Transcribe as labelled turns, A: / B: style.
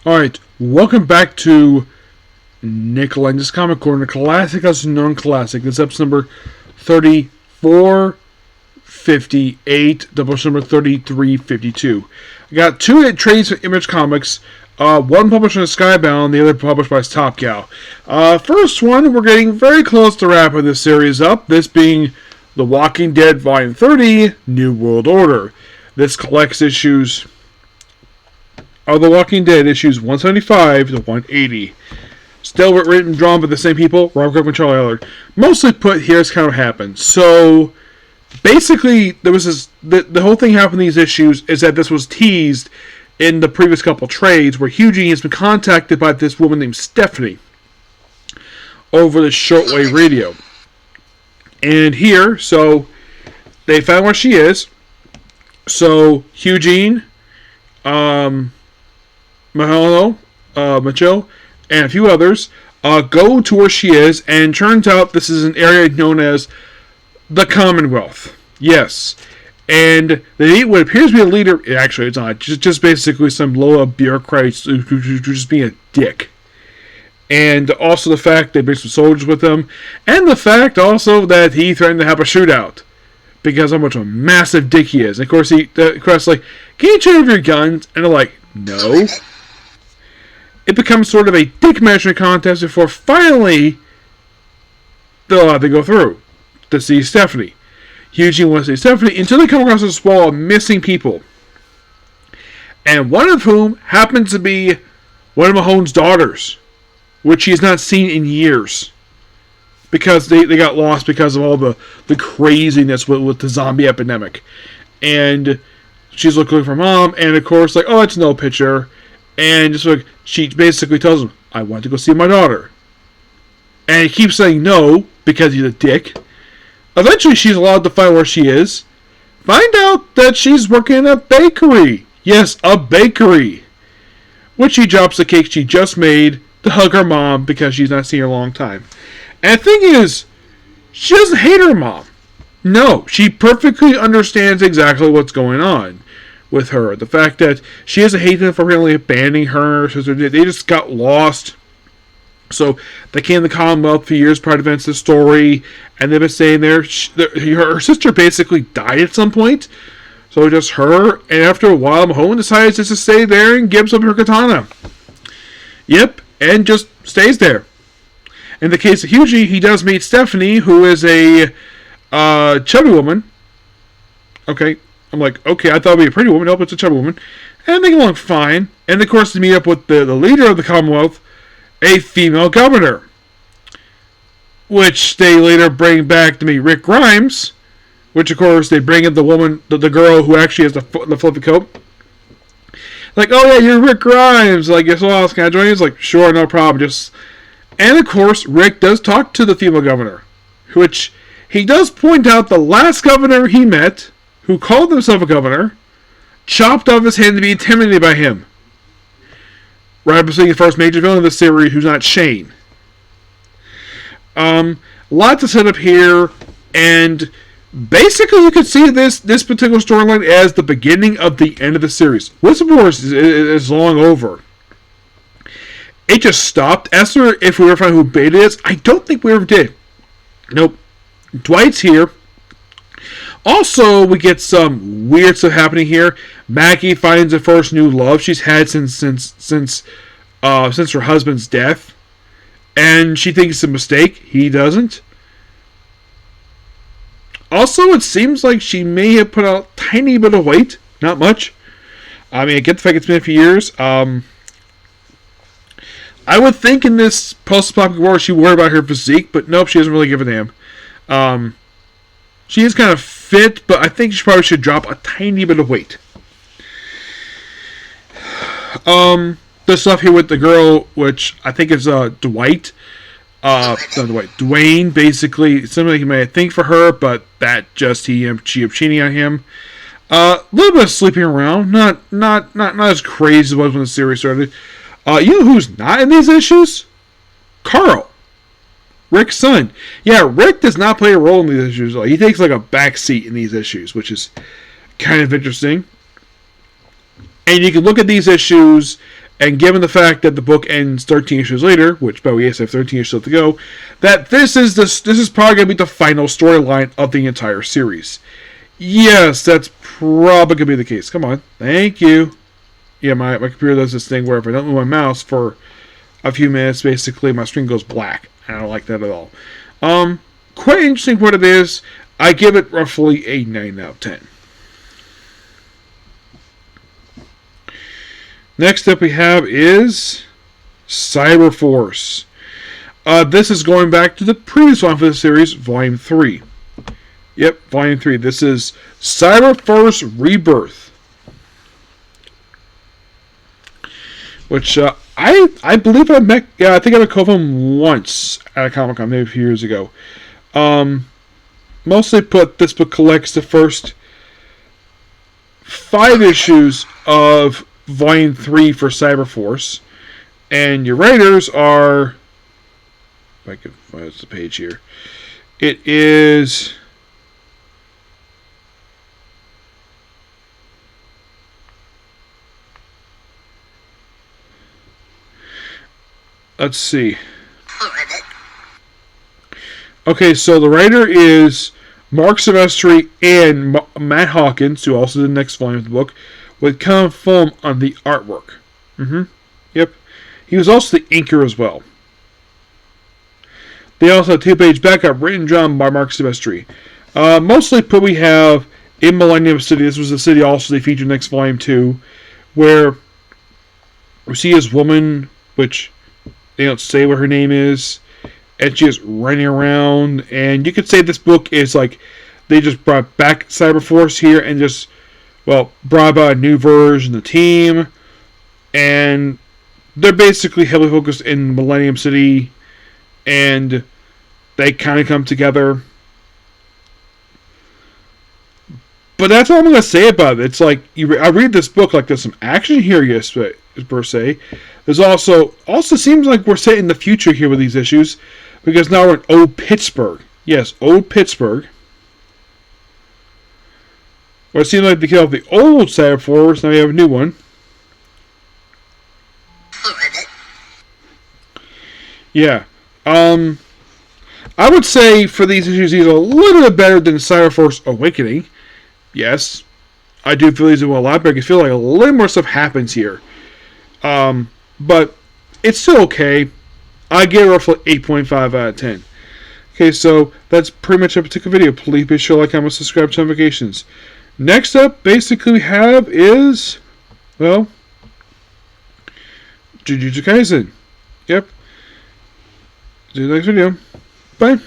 A: Alright, welcome back to Nick Lenz's Comic Corner, classic as non-classic. This is episode number 3458, double number 3352. I got two trades from Image Comics, one published by Skybound, the other published by Top Cow. First one, we're getting very close to wrapping this series up, this being The Walking Dead Volume 30, New World Order. This collects issues of The Walking Dead, issues 175 to 180. Still written and drawn by the same people, Rob Kirkman and Charlie Allard. Mostly put, here's kind of what happened. So, basically, there was this, the whole thing happened in these issues is that this was teased in the previous couple trades, where Eugene has been contacted by this woman named Stephanie over the shortwave radio. And here, so, they found where she is. So, Eugene, Mahalo, Macho, and a few others go to where she is, and turns out this is an area known as the Commonwealth. Yes. And they meet what appears to be a leader. Actually, it's not. Just basically some low-level bureaucrat who's just being a dick. And also the fact they bring some soldiers with them. And the fact also that he threatened to have a shootout. Because how much of a massive dick he is. And of course, the crowd's like, can you turn off your guns? And they're like, no. It becomes sort of a dick measuring contest before finally they'll allow to go through to see Stephanie. Eugene wants to see Stephanie until they come across a wall of missing people. And one of whom happens to be one of Mahone's daughters, which he has not seen in years. Because they got lost because of all the craziness with the zombie epidemic. And she's looking for mom, and of course, like, oh, it's no picture. And just like, she basically tells him, I want to go see my daughter. And he keeps saying no, because he's a dick. Eventually, she's allowed to find where she is. Find out that she's working in a bakery. Yes, a bakery. Which she drops the cake she just made to hug her mom because she's not seen her in a long time. And the thing is, she doesn't hate her mom. No, she perfectly understands exactly what's going on with her. The fact that she has a hatred for really abandoning her. So they just got lost. So they came to the Commonwealth for years prior to events of the story. And they've been staying there. Her sister basically died at some point. So just her. And after a while, Mahone decides just to stay there and gives up her katana. Yep. And just stays there. In the case of Hughie, he does meet Stephanie, who is a chubby woman. Okay. I'm like, okay, I thought it would be a pretty woman. Nope, it's a chubby woman. And they get along fine. And of course, to meet up with the leader of the Commonwealth, a female governor. Which they later bring back to meet Rick Grimes. Which, of course, they bring in the woman, the girl who actually has the fluffy coat. Like, oh yeah, you're Rick Grimes. Like, guess what else? Can I join you? He's like, sure, no problem. And of course, Rick does talk to the female governor. Which, he does point out the last governor he met, who called himself a governor, chopped off his hand to be intimidated by him. Right after seeing the first major villain of the series, who's not Shane. Lot to set up here, and basically you could see this particular storyline as the beginning of the end of the series. Whistleblower is long over. It just stopped. As for if we ever find who Beta is, I don't think we ever did. Nope. Dwight's here. Also, we get some weird stuff happening here. Maggie finds the first new love she's had since her husband's death, and she thinks it's a mistake. He doesn't. Also, it seems like she may have put on a tiny bit of weight, not much. I mean, I get the fact it's been a few years. I would think in this post-apocalyptic world she worried about her physique, but nope, she doesn't really give a damn. She is kind of fit, but I think she probably should drop a tiny bit of weight. This stuff here with the girl, which I think is Dwight. Not Dwight. Dwayne, basically. Something you may think for her, but that just she cheating on him. A little bit of sleeping around. Not as crazy as it was when the series started. You know who's not in these issues? Carl. Rick's son. Yeah, Rick does not play a role in these issues. He takes like a back seat in these issues, which is kind of interesting. And you can look at these issues, and given the fact that the book ends 13 issues later, which by the way, yes, I have 13 issues left to go, that this is probably going to be the final storyline of the entire series. Yes, that's probably going to be the case. Come on. Thank you. Yeah, my computer does this thing where if I don't move my mouse for a few minutes, basically my screen goes black. I don't like that at all. Quite interesting what it is. I give it roughly a 9 out of 10. Next up we have is Cyberforce. This is going back to the previous one for the series, Volume 3. Yep, Volume 3. This is Cyberforce Rebirth. Which I believe I met. Yeah, I think I met Coven once at a Comic-Con, maybe a few years ago. Mostly put, this book collects the first 5 issues of Volume 3 for Cyberforce. And your writers are, if I can find the page here, it is, let's see. Okay, so the writer is Mark Silvestri and Matt Hawkins, who also did the next volume of the book, with Con Foam on the artwork. Yep. He was also the inker as well. They also have a 2-page backup written and drawn by Mark Silvestri. Mostly put we have in Millennium City. This was the city also they featured next volume 2, where we see this woman, which they don't say what her name is, and she is running around. And you could say this book is like they just brought back Cyberforce here and just, well, brought about a new version of the team. And they're basically heavily focused in Millennium City, and they kind of come together. But that's all I'm going to say about it. It's like, I read this book like there's some action here, yes, per se. There's also seems like we're set in the future here with these issues, because now we're in Old Pittsburgh. Yes, Old Pittsburgh. Well, it seems like they killed off the old Cyberforce, now we have a new one. Yeah. I would say for these issues, he's a little bit better than Cyberforce Awakening. Yes. I do feel he's a lot better. I feel like a little more stuff happens here. But it's still okay. I give it roughly 8.5 out of 10. Okay, so that's pretty much a particular video. Please be sure to like, comment, subscribe, to notifications. Next up, basically, we have is, well, Jujutsu Kaisen. Yep. See you next video. Bye.